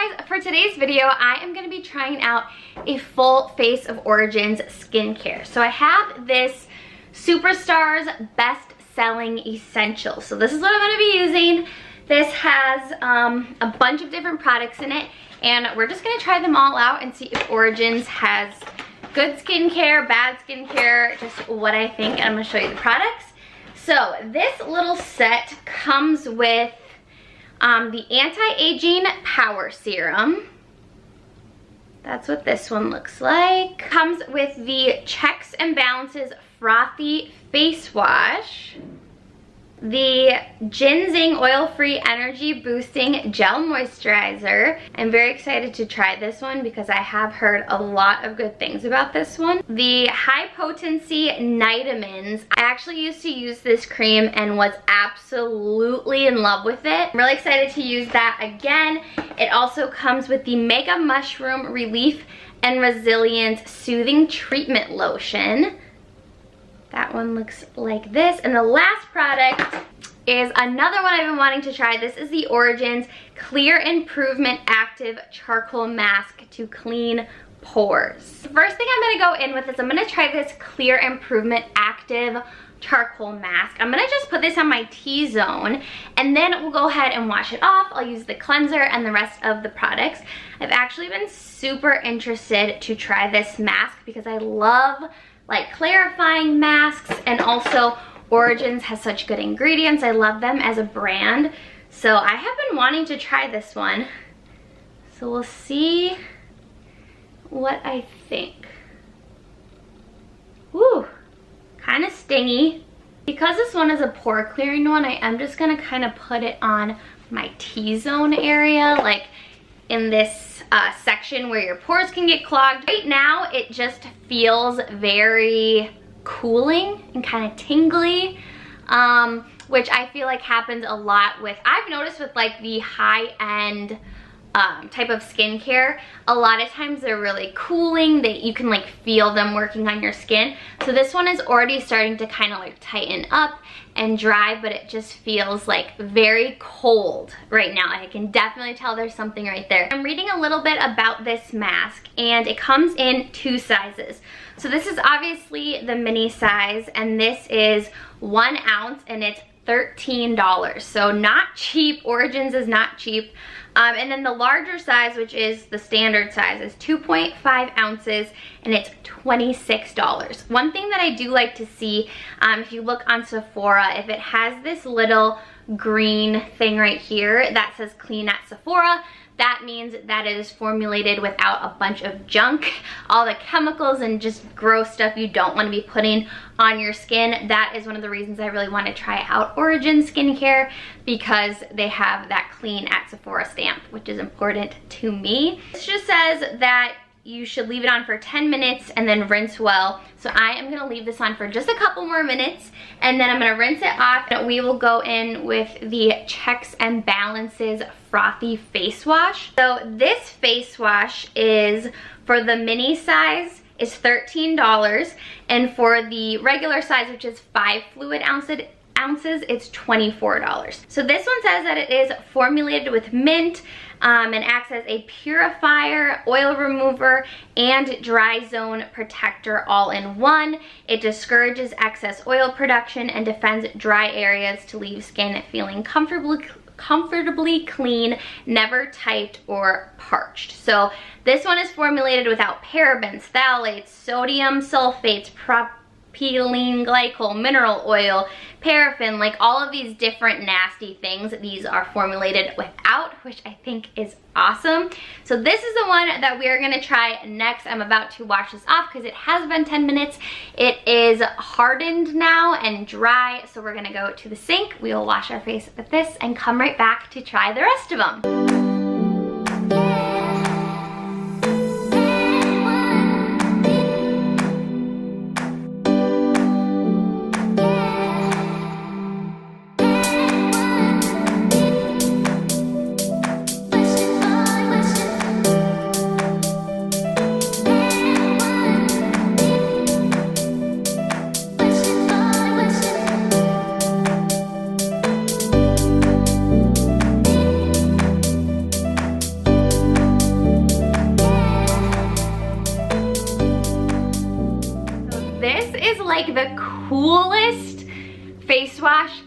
guys, for today's video, I am going to be trying out a full face of Origins skincare. So I have this Superstars Best Selling Essentials. So this is what I'm going to be using. This has a bunch of different products in it, and we're just going to try them all out and see if Origins has good skincare, bad skincare, just what I think. And I'm going to show you the products. So this little set comes with the Anti-Aging Power Serum. That's what this one looks like. Comes with the Checks and Balances Frothy Face Wash. The Ginseng Oil-Free Energy Boosting Gel Moisturizer. I'm very excited to try this one because I have heard a lot of good things about this one. The High Potency Nitamins. I actually used to use this cream and was absolutely in love with it. I'm really excited to use that again. It also comes with the Mega Mushroom Relief and Resilience Soothing Treatment Lotion. That one looks like this. And the last product is another one I've been wanting to try. This is the Origins Clear Improvement Active Charcoal Mask to Clean Pores. The first thing I'm gonna go in with is I'm gonna try this Clear Improvement Active Charcoal Mask. I'm gonna just put this on my T-zone and then we'll go ahead and wash it off. I'll use the cleanser and the rest of the products. I've actually been super interested to try this mask because I love like clarifying masks, and also Origins has such good ingredients. I love them as a brand. So I have been wanting to try this one. So we'll see what I think. Woo, kind of stingy. Because this one is a pore clearing one, I am just gonna kind of put it on my T-zone area, like in this section where your pores can get clogged. Right now, it just feels very cooling and kind of tingly, which I feel like happens a lot with, I've noticed with like the high-end type of skincare, a lot of times they're really cooling, that you can like feel them working on your skin. So this one is already starting to kind of like tighten up and dry, but it just feels like very cold right now. I can definitely tell there's something right there. I'm reading a little bit about this mask, and it comes in 2 sizes. So this is obviously the mini size, and this is 1 ounce, and it's $13. So not cheap. Origins is not cheap. And then the larger size, which is the standard size, is 2.5 ounces, and it's $26. One thing that I do like to see, if you look on Sephora, if it has this little green thing right here that says Clean at Sephora, that means that it is formulated without a bunch of junk, all the chemicals and just gross stuff you don't want to be putting on your skin. That is one of the reasons I really want to try out Origins skincare, because they have that Clean at Sephora stamp, which is important to me. This just says that you should leave it on for 10 minutes and then rinse well. So I am gonna leave this on for just a couple more minutes, and then I'm gonna rinse it off, and we will go in with the Checks and Balances Frothy Face Wash. So this face wash is, for the mini size, is $13, and for the regular size, which is 5 fluid ounces, it's $24. So this one says that it is formulated with mint and acts as a purifier, oil remover, and dry zone protector all in one. It discourages excess oil production and defends dry areas to leave skin feeling comfortably clean, never tight or parched. So this one is formulated without parabens, phthalates, sodium sulfates, propylene glycol, mineral oil, paraffin, like all of these different nasty things these are formulated without, which I think is awesome. So this is the one that we are going to try next. I'm about to wash this off because it has been 10 minutes. It is hardened now and dry, so we're going to go to the sink. We will wash our face with this and come right back to try the rest of them. like the coolest face wash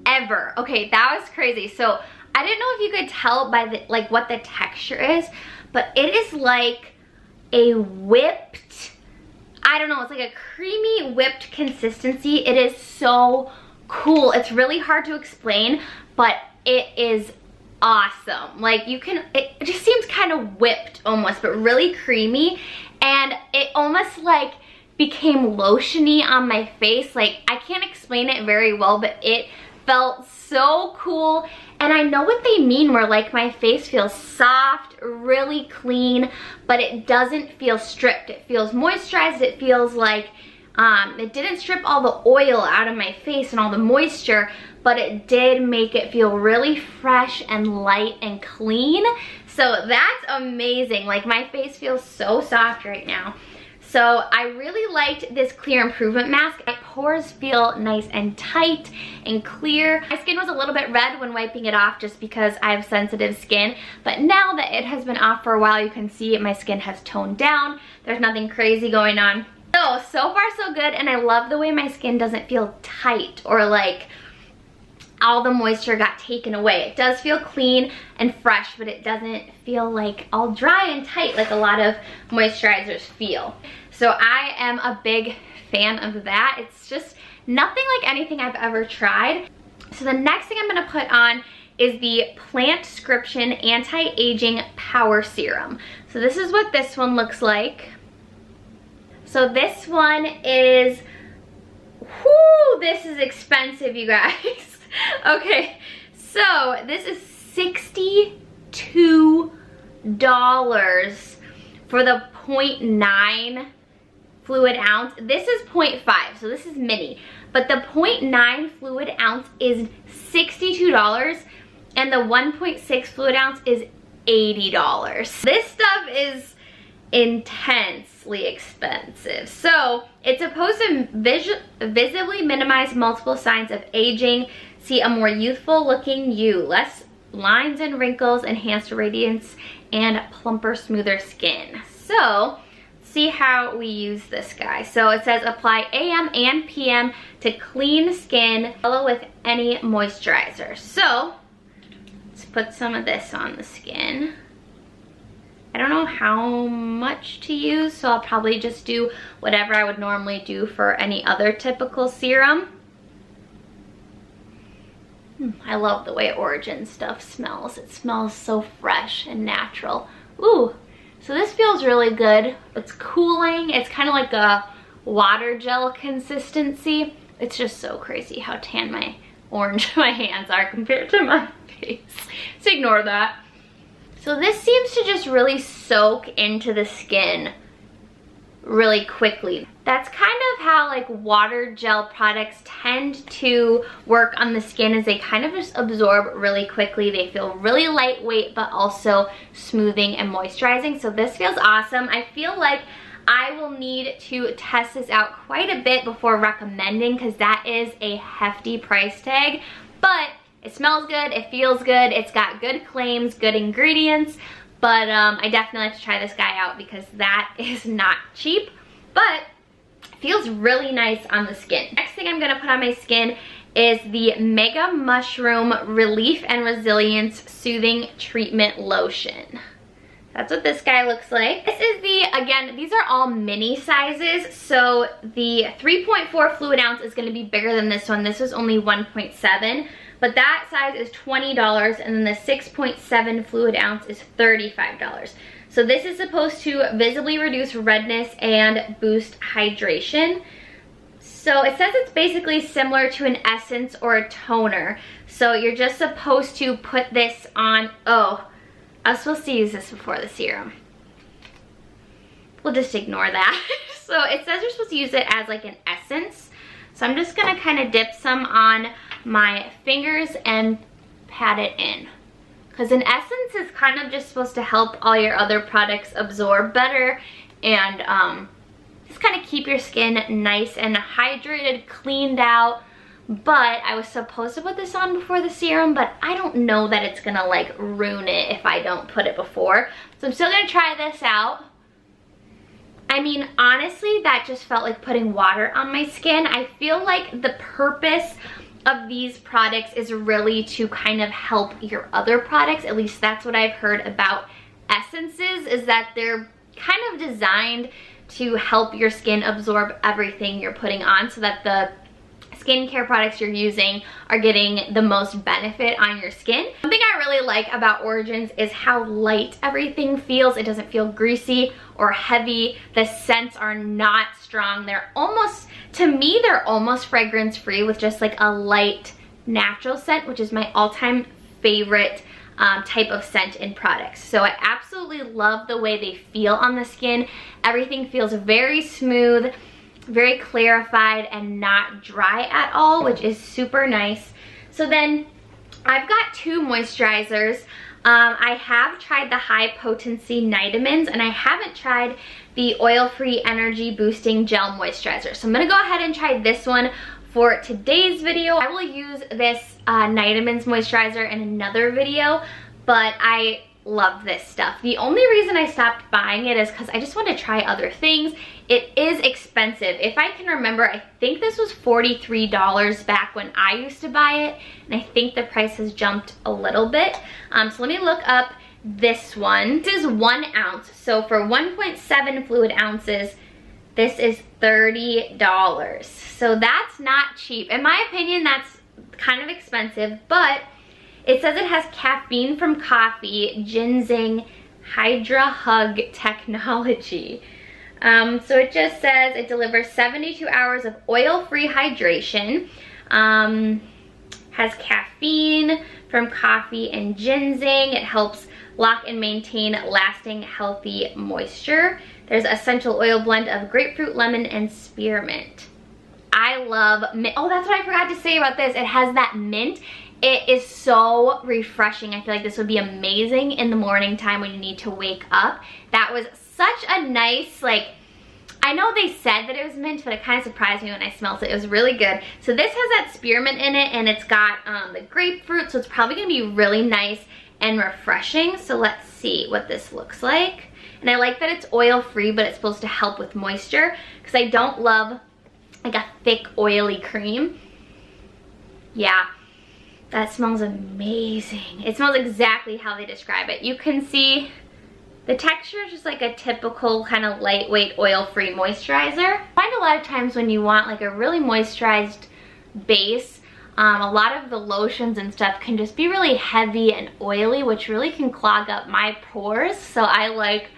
ever. Okay, that was crazy. So I didn't know if you could tell by the, like what the texture is, but it is like a whipped, I don't know, it's like a creamy whipped consistency. It is so cool. It's really hard to explain, but it is awesome. Like you can, it just seems kind of whipped almost, but really creamy. And it almost like became lotiony on my face. Like I can't explain it very well, but it felt so cool. And I know what they mean where like my face feels soft, really clean, but it doesn't feel stripped. It feels moisturized. It feels like it didn't strip all the oil out of my face and all the moisture, but it did make it feel really fresh and light and clean. So that's amazing. Like my face feels so soft right now. So I really liked this clear improvement mask. My pores feel nice and tight and clear. My skin was a little bit red when wiping it off just because I have sensitive skin. But now that it has been off for a while, you can see my skin has toned down. There's nothing crazy going on. So far so good, and I love the way my skin doesn't feel tight or like all the moisture got taken away. It does feel clean and fresh, but it doesn't feel like all dry and tight like a lot of moisturizers feel. So I am a big fan of that. It's just nothing like anything I've ever tried. So the next thing I'm gonna put on is the Plantscription Anti-Aging Power Serum. So this is what this one looks like. So this one is, whoo, this is expensive, you guys. Okay, so this is $62 for the 0.9 fluid ounce. This is 0.5, so this is mini. But the 0.9 fluid ounce is $62, and the 1.6 fluid ounce is $80. This stuff is intensely expensive. So it's supposed to visibly minimize multiple signs of aging, see a more youthful looking you, less lines and wrinkles, enhanced radiance, and plumper, smoother skin. So see how we use this guy. So it says apply AM and PM to clean skin, follow with any moisturizer. So let's put some of this on the skin. I don't know how much to use, so I'll probably just do whatever I would normally do for any other typical serum. I love the way Origin stuff smells. It smells so fresh and natural. Ooh, so this feels really good. It's cooling. It's kind of like a water gel consistency. It's just so crazy how tan my hands are compared to my face. So ignore that. So this seems to just really soak into the skin really quickly. That's kind of how like water gel products tend to work on the skin, is they kind of just absorb really quickly. They feel really lightweight but also smoothing and moisturizing. So this feels awesome. I feel like I will need to test this out quite a bit before recommending, because that is a hefty price tag. But it smells good, it feels good, it's got good claims, good ingredients, but I definitely have to try this guy out because that is not cheap, but it feels really nice on the skin. Next thing I'm gonna put on my skin is the Mega Mushroom Relief and Resilience Soothing Treatment Lotion. That's what this guy looks like. This is the, again, these are all mini sizes, so the 3.4 fluid ounce is gonna be bigger than this one. This was only 1.7. But that size is $20, and then the 6.7 fluid ounce is $35. So this is supposed to visibly reduce redness and boost hydration. So it says it's basically similar to an essence or a toner. So you're just supposed to put this on, oh, I was supposed to use this before the serum. We'll just ignore that. So it says you're supposed to use it as like an essence. So I'm just gonna kind of dip some on my fingers and pat it in, because an essence is kind of just supposed to help all your other products absorb better and just kind of keep your skin nice and hydrated, cleaned out. But I was supposed to put this on before the serum, but I don't know that it's gonna like ruin it if I don't put it before. So I'm still gonna try this out. I mean, honestly, that just felt like putting water on my skin. I feel like the purpose of these products is really to kind of help your other products. At least that's what I've heard about essences, is that they're kind of designed to help your skin absorb everything you're putting on, so that the skincare products you're using are getting the most benefit on your skin. Something I really like about Origins is how light everything feels. It doesn't feel greasy or heavy. The scents are not strong. They're almost, to me, they're almost fragrance free with just like a light natural scent, which is my all-time favorite type of scent in products. So I absolutely love the way they feel on the skin. Everything feels very smooth, very clarified, and not dry at all, which is super nice. So then I've got two moisturizers. I have tried the high potency Nitamins, and I haven't tried the oil-free energy boosting gel moisturizer. So I'm gonna go ahead and try this one for today's video. I will use this Nitamins moisturizer in another video, but I love this stuff. The only reason I stopped buying it is because I just want to try other things. It is expensive. If I can remember, I think this was $43 back when I used to buy it, and I think the price has jumped a little bit. So let me look up this one. This is 1 ounce, so for 1.7 fluid ounces, this is $30. So that's not cheap. In my opinion, that's kind of expensive, but it says it has caffeine from coffee, ginseng, Hydra Hug technology. So it just says it delivers 72 hours of oil-free hydration, has caffeine from coffee and ginseng. It helps lock and maintain lasting healthy moisture. There's essential oil blend of grapefruit, lemon, and spearmint. I love mint. Oh, that's what I forgot to say about this. It has that mint. It is so refreshing. I feel like this would be amazing in the morning time when you need to wake up. That was such a nice, like, I know they said that it was mint, but it kind of surprised me when I smelled it. It was really good. So this has that spearmint in it, and it's got the grapefruit, so it's probably gonna be really nice and refreshing. So let's see what this looks like. And I like that it's oil-free, but it's supposed to help with moisture, because I don't love like a thick, oily cream. Yeah. That smells amazing. It smells exactly how they describe it. You can see the texture is just like a typical kind of lightweight oil-free moisturizer. I find a lot of times when you want like a really moisturized base, a lot of the lotions and stuff can just be really heavy and oily, which really can clog up my pores. So I like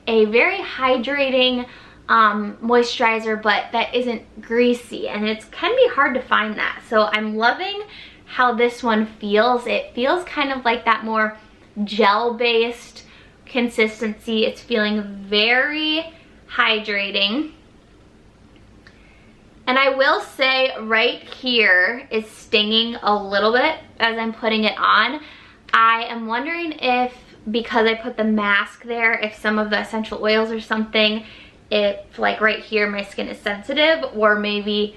a very hydrating moisturizer, but that isn't greasy, and it can be hard to find that. So I'm loving how this one feels. It feels kind of like that more gel-based consistency. It's feeling very hydrating. And I will say right here is stinging a little bit as I'm putting it on. I am wondering if, because I put the mask there, if some of the essential oils or something, if like right here my skin is sensitive, or maybe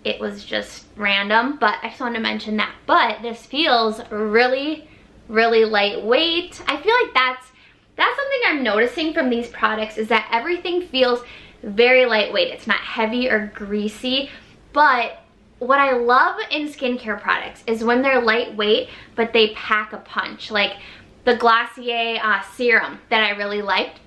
it was just random, but I just wanted to mention that. But this feels really, really lightweight. I feel like that's something I'm noticing from these products, is that everything feels very lightweight. It's not heavy or greasy, but what I love in skincare products is when they're lightweight, but they pack a punch. Like the Glossier Serum that I really liked.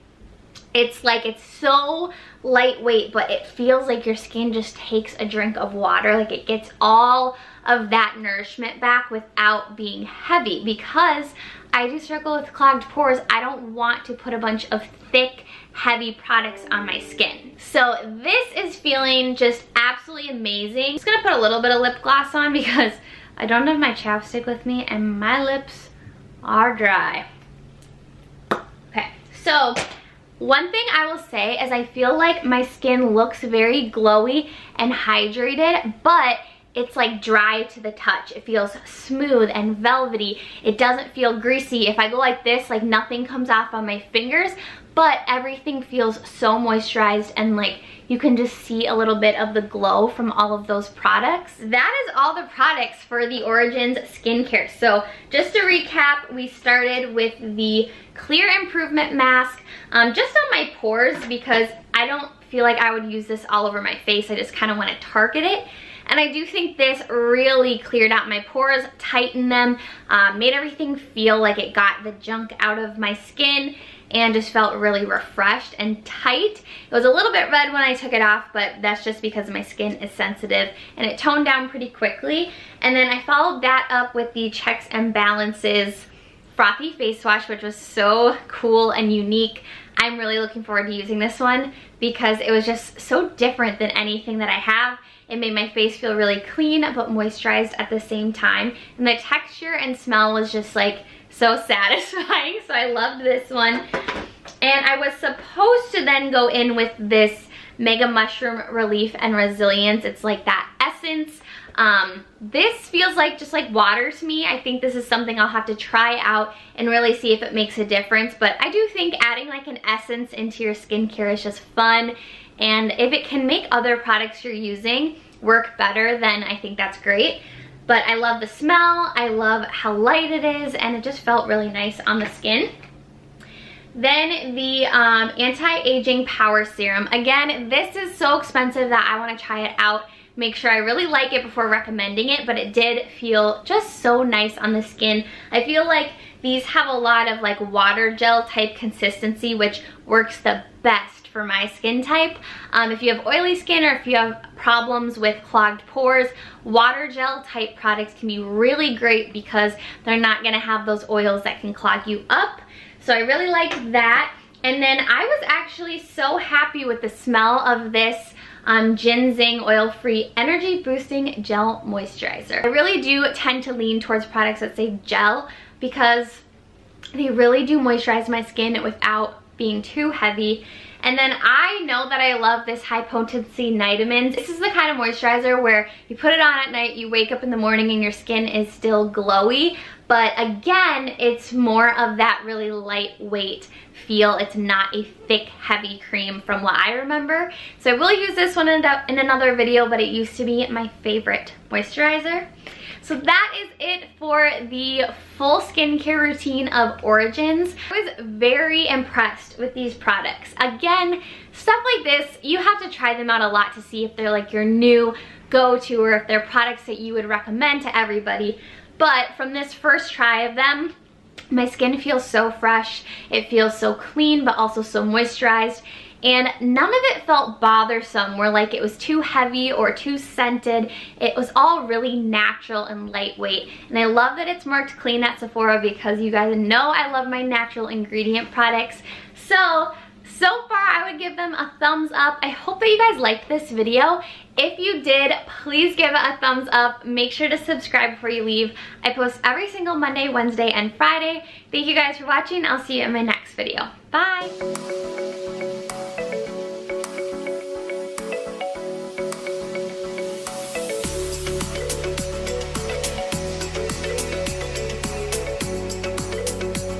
It's like, it's so lightweight, but it feels like your skin just takes a drink of water. Like it gets all of that nourishment back without being heavy. Because I do struggle with clogged pores, I don't want to put a bunch of thick, heavy products on my skin. So this is feeling just absolutely amazing. I'm just gonna put a little bit of lip gloss on because I don't have my chapstick with me and my lips are dry. Okay, so one thing I will say is I feel like my skin looks very glowy and hydrated, but it's like dry to the touch. It feels smooth and velvety. It doesn't feel greasy. If I go like this, like nothing comes off on my fingers, but everything feels so moisturized, and like you can just see a little bit of the glow from all of those products. That is all the products for the Origins skincare. So just to recap, we started with the Clear Improvement Mask, just on my pores, because I I don't feel like I would use this all over my face. I just kind of want to target it. And I do think this really cleared out my pores, tightened them, made everything feel like it got the junk out of my skin, and just felt really refreshed and tight. It was a little bit red when I took it off, but that's just because my skin is sensitive, and it toned down pretty quickly. And then I followed that up with the Checks and Balances Frothy Face Wash, which was so cool and unique. I'm really looking forward to using this one because it was just so different than anything that I have. It made my face feel really clean but moisturized at the same time. And the texture and smell was just like so satisfying. So I loved this one. And I was supposed to then go in with this Mega Mushroom Relief and Resilience. It's like that essence. This feels like just like water to me. I think this is something I'll have to try out and really see if it makes a difference. But I do think adding like an essence into your skincare is just fun. And if it can make other products you're using work better, then I think that's great. But I love the smell, I love how light it is, and it just felt really nice on the skin. Then the Anti-Aging Power Serum. Again, this is so expensive that I want to try it out, make sure I really like it before recommending it, but it did feel just so nice on the skin. I feel like these have a lot of like water gel type consistency, which works the best for my skin type. If you have oily skin or if you have problems with clogged pores, water gel type products can be really great because they're not gonna have those oils that can clog you up. So I really liked that. And then I was actually so happy with the smell of this Ginseng Oil-Free Energy Boosting Gel Moisturizer. I really do tend to lean towards products that say gel because they really do moisturize my skin without being too heavy. And then I know that I love this high potency Nitamins. This is the kind of moisturizer where you put it on at night, you wake up in the morning and your skin is still glowy. But again, it's more of that really lightweight feel. It's not a thick, heavy cream from what I remember. So I will use this one in another video, but it used to be my favorite moisturizer. So that is it for the full skincare routine of Origins. I was very impressed with these products. Again, stuff like this, you have to try them out a lot to see if they're like your new go-to or if they're products that you would recommend to everybody. But from this first try of them, my skin feels so fresh. It feels so clean, but also so moisturized. And none of it felt bothersome where like it was too heavy or too scented. It was all really natural and lightweight. And I love that it's marked clean at Sephora because you guys know I love my natural ingredient products. So far I would give them a thumbs up. I hope that you guys liked this video. If you did, please give it a thumbs up. Make sure to subscribe before you leave. I post every single Monday, Wednesday, and Friday. Thank you guys for watching. I'll see you in my next video. Bye!